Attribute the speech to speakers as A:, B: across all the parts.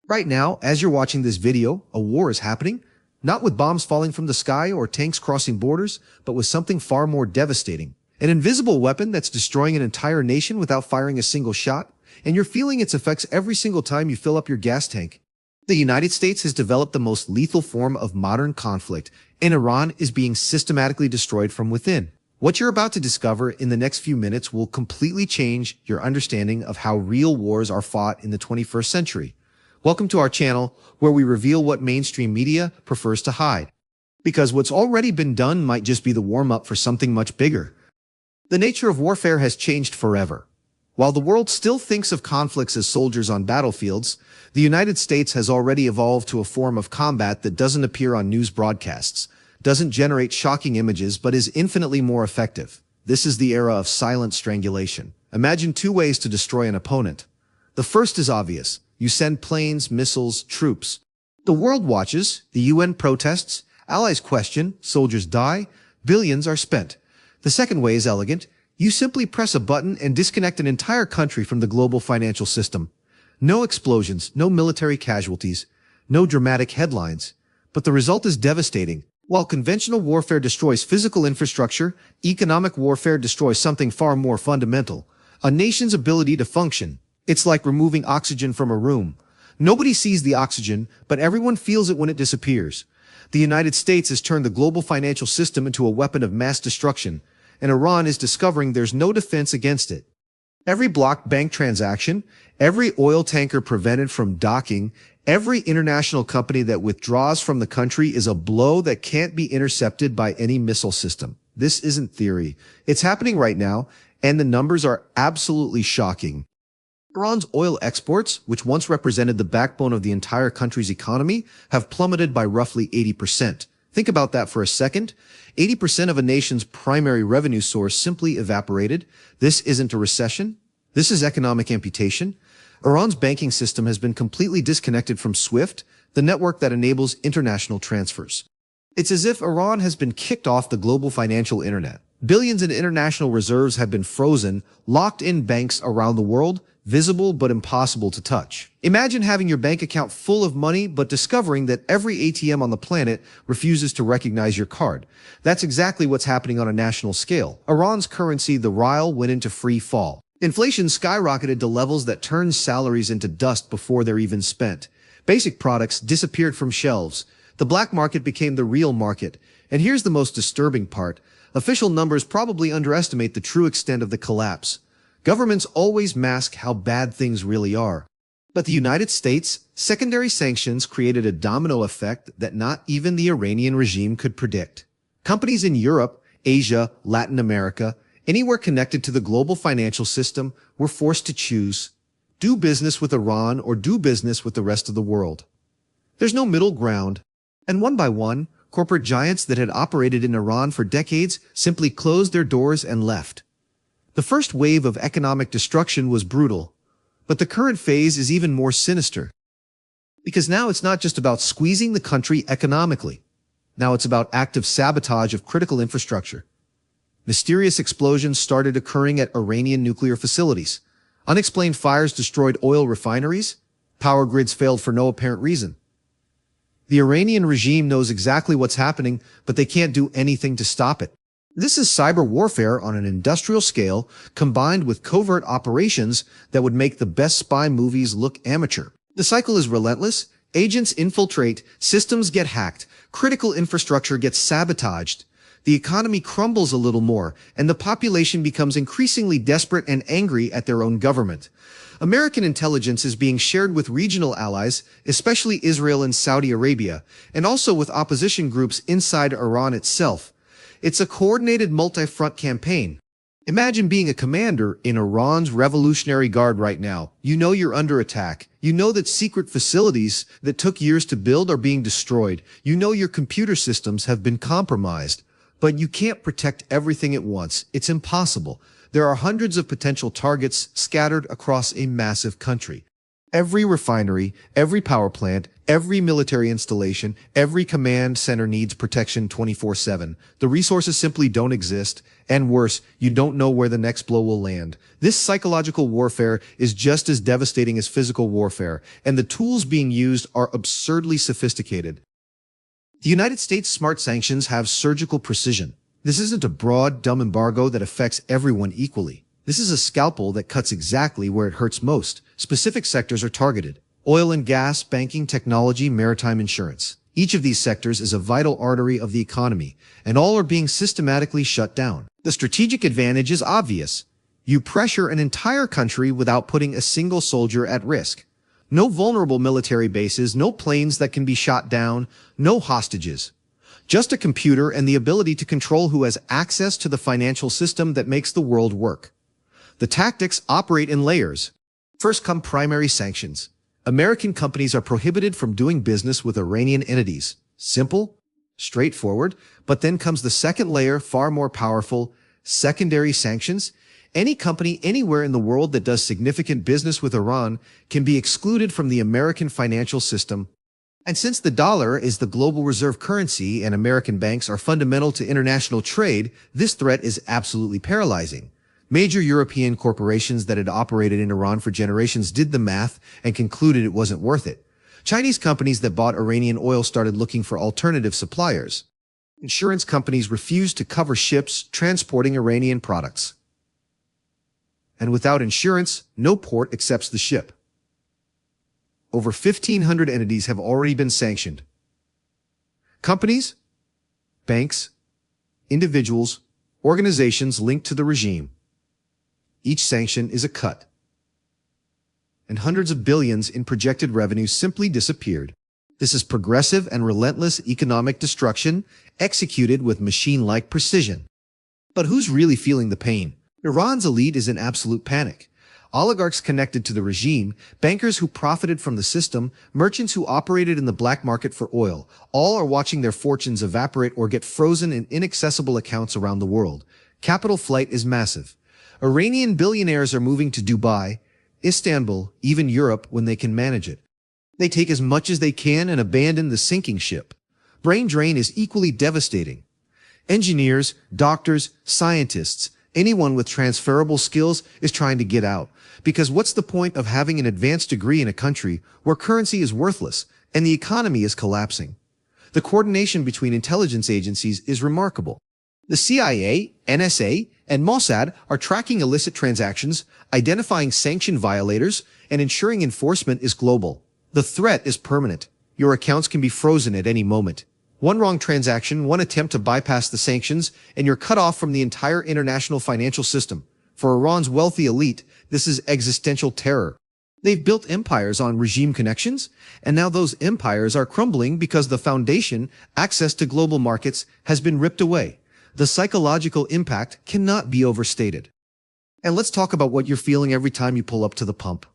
A: Right now, as you're watching this video, a war is happening, not with bombs falling from the sky or tanks crossing borders, but with something far more devastating. An invisible weapon that's destroying an entire nation without firing a single shot, and you're feeling its effects every single time you fill up your gas tank. The United States has developed the most lethal form of modern conflict, and Iran is being systematically destroyed from within. What you're about to discover in the next few minutes will completely change your understanding of how real wars are fought in the 21st century. Welcome to our channel, where we reveal what mainstream media prefers to hide. Because what's already been done might just be the warm-up for something much bigger. The nature of warfare has changed forever. While the world still thinks of conflicts as soldiers on battlefields, the United States has already evolved to a form of combat that doesn't appear on news broadcasts, doesn't generate shocking images, but is infinitely more effective. This is the era of silent strangulation. Imagine two ways to destroy an opponent. The first is obvious. You send planes, missiles, troops. The world watches, the UN protests, allies question, soldiers die, billions are spent. The second way is elegant. You simply press a button and disconnect an entire country from the global financial system. No explosions, no military casualties, no dramatic headlines. But the result is devastating. While conventional warfare destroys physical infrastructure, economic warfare destroys something far more fundamental: a nation's ability to function. It's like removing oxygen from a room. Nobody sees the oxygen, but everyone feels it when it disappears. The United States has turned the global financial system into a weapon of mass destruction, and Iran is discovering there's no defense against it. Every blocked bank transaction, every oil tanker prevented from docking, every international company that withdraws from the country is a blow that can't be intercepted by any missile system. This isn't theory. It's happening right now, and the numbers are absolutely shocking. Iran's oil exports, which once represented the backbone of the entire country's economy, have plummeted by roughly 80%. Think about that for a second. 80% of a nation's primary revenue source simply evaporated. This isn't a recession. This is economic amputation. Iran's banking system has been completely disconnected from SWIFT, the network that enables international transfers. It's as if Iran has been kicked off the global financial internet. Billions in international reserves have been frozen, locked in banks around the world, visible but impossible to touch. Imagine having your bank account full of money, but discovering that every ATM on the planet refuses to recognize your card. That's exactly what's happening on a national scale. Iran's currency, the rial, went into free fall. Inflation skyrocketed to levels that turned salaries into dust before they're even spent. Basic products disappeared from shelves. The black market became the real market. And here's the most disturbing part. Official numbers probably underestimate the true extent of the collapse. Governments always mask how bad things really are. But the United States' secondary sanctions created a domino effect that not even the Iranian regime could predict. Companies in Europe, Asia, Latin America, anywhere connected to the global financial system were forced to choose: do business with Iran or do business with the rest of the world. There's no middle ground. And one by one, corporate giants that had operated in Iran for decades simply closed their doors and left. The first wave of economic destruction was brutal, but the current phase is even more sinister. Because now it's not just about squeezing the country economically. Now it's about active sabotage of critical infrastructure. Mysterious explosions started occurring at Iranian nuclear facilities. Unexplained fires destroyed oil refineries. Power grids failed for no apparent reason. The Iranian regime knows exactly what's happening, but they can't do anything to stop it. This is cyber warfare on an industrial scale, combined with covert operations that would make the best spy movies look amateur. The cycle is relentless. Agents infiltrate, systems get hacked, critical infrastructure gets sabotaged. The economy crumbles a little more, and the population becomes increasingly desperate and angry at their own government. American intelligence is being shared with regional allies, especially Israel and Saudi Arabia, and also with opposition groups inside Iran itself. It's a coordinated multi-front campaign. Imagine being a commander in Iran's Revolutionary Guard right now. You know you're under attack. You know that secret facilities that took years to build are being destroyed. You know your computer systems have been compromised. But you can't protect everything at once. It's impossible. There are hundreds of potential targets scattered across a massive country. Every refinery, every power plant, every military installation, every command center needs protection 24/7. The resources simply don't exist, and worse, you don't know where the next blow will land. This psychological warfare is just as devastating as physical warfare, and the tools being used are absurdly sophisticated. The United States' smart sanctions have surgical precision. This isn't a broad, dumb embargo that affects everyone equally. This is a scalpel that cuts exactly where it hurts most. Specific sectors are targeted: oil and gas, banking, technology, maritime insurance. Each of these sectors is a vital artery of the economy, and all are being systematically shut down. The strategic advantage is obvious. You pressure an entire country without putting a single soldier at risk. No vulnerable military bases, no planes that can be shot down, no hostages. Just a computer and the ability to control who has access to the financial system that makes the world work. The tactics operate in layers. First come primary sanctions. American companies are prohibited from doing business with Iranian entities. Simple, straightforward, but then comes the second layer, far more powerful: secondary sanctions. Any company anywhere in the world that does significant business with Iran can be excluded from the American financial system. And since the dollar is the global reserve currency and American banks are fundamental to international trade, this threat is absolutely paralyzing. Major European corporations that had operated in Iran for generations did the math and concluded it wasn't worth it. Chinese companies that bought Iranian oil started looking for alternative suppliers. Insurance companies refused to cover ships transporting Iranian products. And without insurance, no port accepts the ship. Over 1,500 entities have already been sanctioned. Companies, banks, individuals, organizations linked to the regime. Each sanction is a cut. And hundreds of billions in projected revenue simply disappeared. This is progressive and relentless economic destruction executed with machine-like precision. But who's really feeling the pain? Iran's elite is in absolute panic. Oligarchs connected to the regime, bankers who profited from the system, merchants who operated in the black market for oil, all are watching their fortunes evaporate or get frozen in inaccessible accounts around the world. Capital flight is massive. Iranian billionaires are moving to Dubai, Istanbul, even Europe when they can manage it. They take as much as they can and abandon the sinking ship. Brain drain is equally devastating. Engineers, doctors, scientists, anyone with transferable skills is trying to get out. Because what's the point of having an advanced degree in a country where currency is worthless and the economy is collapsing? The coordination between intelligence agencies is remarkable. The CIA, NSA, and Mossad are tracking illicit transactions, identifying sanction violators, and ensuring enforcement is global. The threat is permanent. Your accounts can be frozen at any moment. One wrong transaction, one attempt to bypass the sanctions, and you're cut off from the entire international financial system. For Iran's wealthy elite, this is existential terror. They've built empires on regime connections, and now those empires are crumbling because the foundation, access to global markets, has been ripped away. The psychological impact cannot be overstated. And let's talk about what you're feeling every time you pull up to the pump.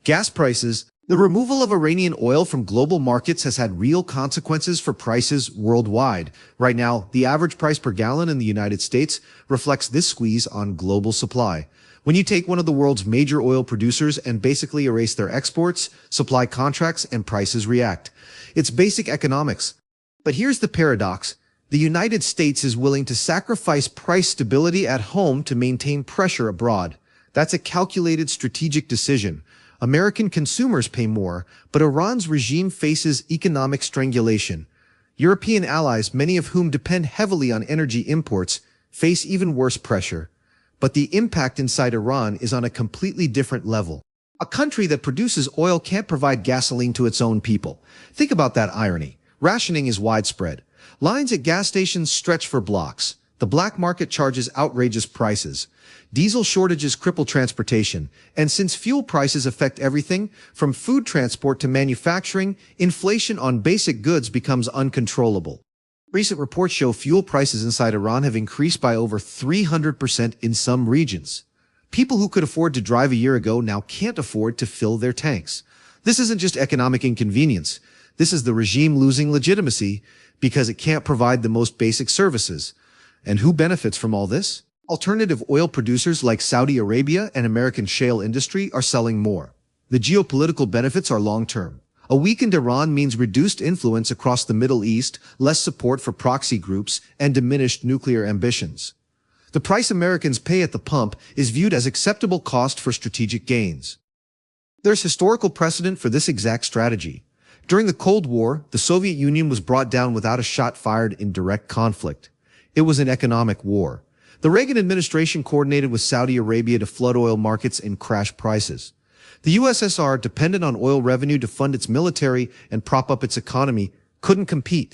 A: Gas prices. The removal of Iranian oil from global markets has had real consequences for prices worldwide. Right now, the average price per gallon in the United States reflects this squeeze on global supply. When you take one of the world's major oil producers and basically erase their exports, supply contracts and prices react. It's basic economics. But here's the paradox. The United States is willing to sacrifice price stability at home to maintain pressure abroad. That's a calculated strategic decision. American consumers pay more, but Iran's regime faces economic strangulation. European allies, many of whom depend heavily on energy imports, face even worse pressure. But the impact inside Iran is on a completely different level. A country that produces oil can't provide gasoline to its own people. Think about that irony. Rationing is widespread. Lines at gas stations stretch for blocks. The black market charges outrageous prices. Diesel shortages cripple transportation. And since fuel prices affect everything, from food transport to manufacturing, inflation on basic goods becomes uncontrollable. Recent reports show fuel prices inside Iran have increased by over 300% in some regions. People who could afford to drive a year ago now can't afford to fill their tanks. This isn't just economic inconvenience. This is the regime losing legitimacy because it can't provide the most basic services. And who benefits from all this? Alternative oil producers like Saudi Arabia and American shale industry are selling more. The geopolitical benefits are long-term. A weakened Iran means reduced influence across the Middle East, less support for proxy groups, and diminished nuclear ambitions. The price Americans pay at the pump is viewed as acceptable cost for strategic gains. There's historical precedent for this exact strategy. During the Cold War, the Soviet Union was brought down without a shot fired in direct conflict. It was an economic war. The Reagan administration coordinated with Saudi Arabia to flood oil markets and crash prices. The USSR, dependent on oil revenue to fund its military and prop up its economy, couldn't compete.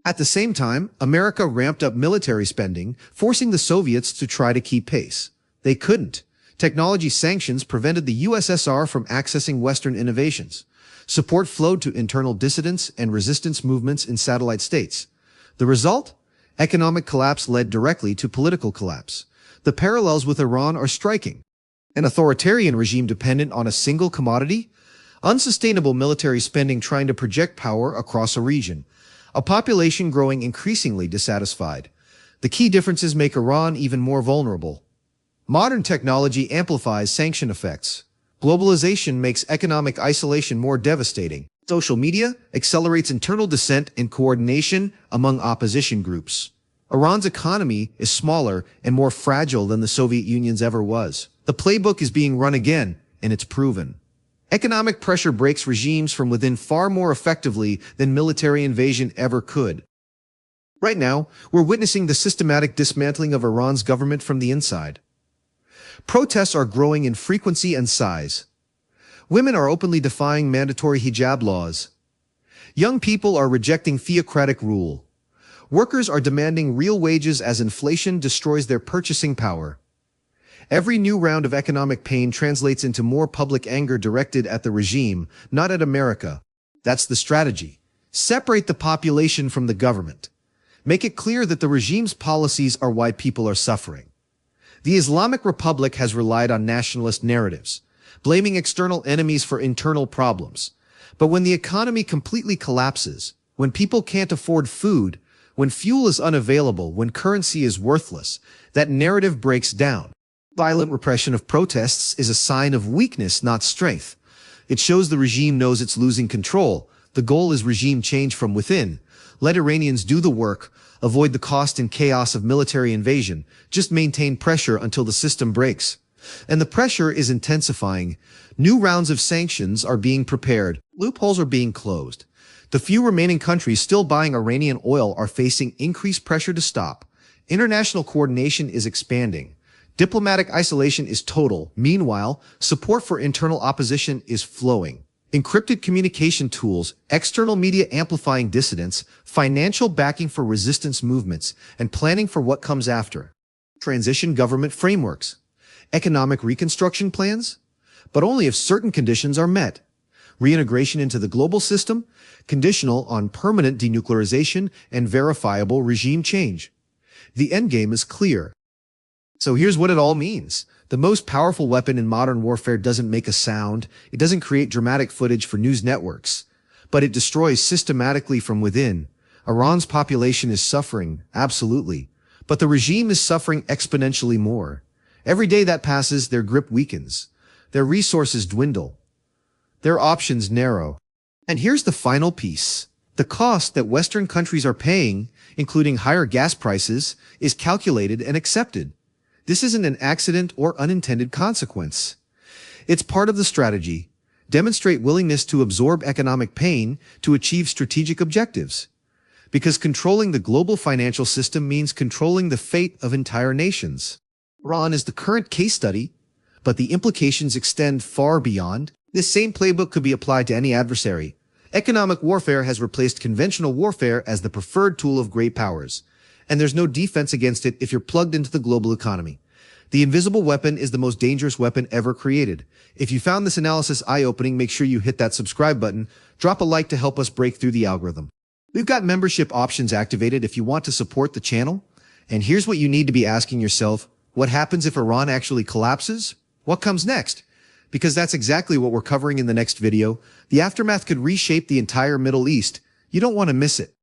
A: At the same time, America ramped up military spending, forcing the Soviets to try to keep pace. They couldn't. Technology sanctions prevented the USSR from accessing Western innovations. Support flowed to internal dissidents and resistance movements in satellite states. The result? Economic collapse led directly to political collapse. The parallels with Iran are striking. An authoritarian regime dependent on a single commodity, unsustainable military spending trying to project power across a region, a population growing increasingly dissatisfied. The key differences make Iran even more vulnerable. Modern technology amplifies sanction effects. Globalization makes economic isolation more devastating. Social media accelerates internal dissent and coordination among opposition groups. Iran's economy is smaller and more fragile than the Soviet Union's ever was. The playbook is being run again, and it's proven. Economic pressure breaks regimes from within far more effectively than military invasion ever could. Right now, we're witnessing the systematic dismantling of Iran's government from the inside. Protests are growing in frequency and size. Women are openly defying mandatory hijab laws. Young people are rejecting theocratic rule. Workers are demanding real wages as inflation destroys their purchasing power. Every new round of economic pain translates into more public anger directed at the regime, not at America. That's the strategy. Separate the population from the government. Make it clear that the regime's policies are why people are suffering. The Islamic Republic has relied on nationalist narratives, blaming external enemies for internal problems. But when the economy completely collapses, when people can't afford food, when fuel is unavailable, when currency is worthless, that narrative breaks down. Violent repression of protests is a sign of weakness, not strength. It shows the regime knows it's losing control. The goal is regime change from within. Let Iranians do the work, avoid the cost and chaos of military invasion, just maintain pressure until the system breaks. And the pressure is intensifying. New rounds of sanctions are being prepared. Loopholes are being closed. The few remaining countries still buying Iranian oil are facing increased pressure to stop. International coordination is expanding. Diplomatic isolation is total. Meanwhile, support for internal opposition is flowing. Encrypted communication tools, external media amplifying dissidents, financial backing for resistance movements, and planning for what comes after. Transition government frameworks. Economic reconstruction plans? But only if certain conditions are met. Reintegration into the global system, conditional on permanent denuclearization and verifiable regime change. The endgame is clear. So here's what it all means. The most powerful weapon in modern warfare doesn't make a sound, it doesn't create dramatic footage for news networks, but it destroys systematically from within. Iran's population is suffering, absolutely, but the regime is suffering exponentially more. Every day that passes, their grip weakens. Their resources dwindle. Their options narrow. And here's the final piece. The cost that Western countries are paying, including higher gas prices, is calculated and accepted. This isn't an accident or unintended consequence. It's part of the strategy. Demonstrate willingness to absorb economic pain to achieve strategic objectives. Because controlling the global financial system means controlling the fate of entire nations. Iran is the current case study, but the implications extend far beyond. This same playbook could be applied to any adversary. Economic warfare has replaced conventional warfare as the preferred tool of great powers. And there's no defense against it if you're plugged into the global economy. The invisible weapon is the most dangerous weapon ever created. If you found this analysis eye-opening, make sure you hit that subscribe button, drop a like to help us break through the algorithm. We've got membership options activated if you want to support the channel. And here's what you need to be asking yourself. What happens if Iran actually collapses? What comes next? Because that's exactly what we're covering in the next video. The aftermath could reshape the entire Middle East. You don't want to miss it.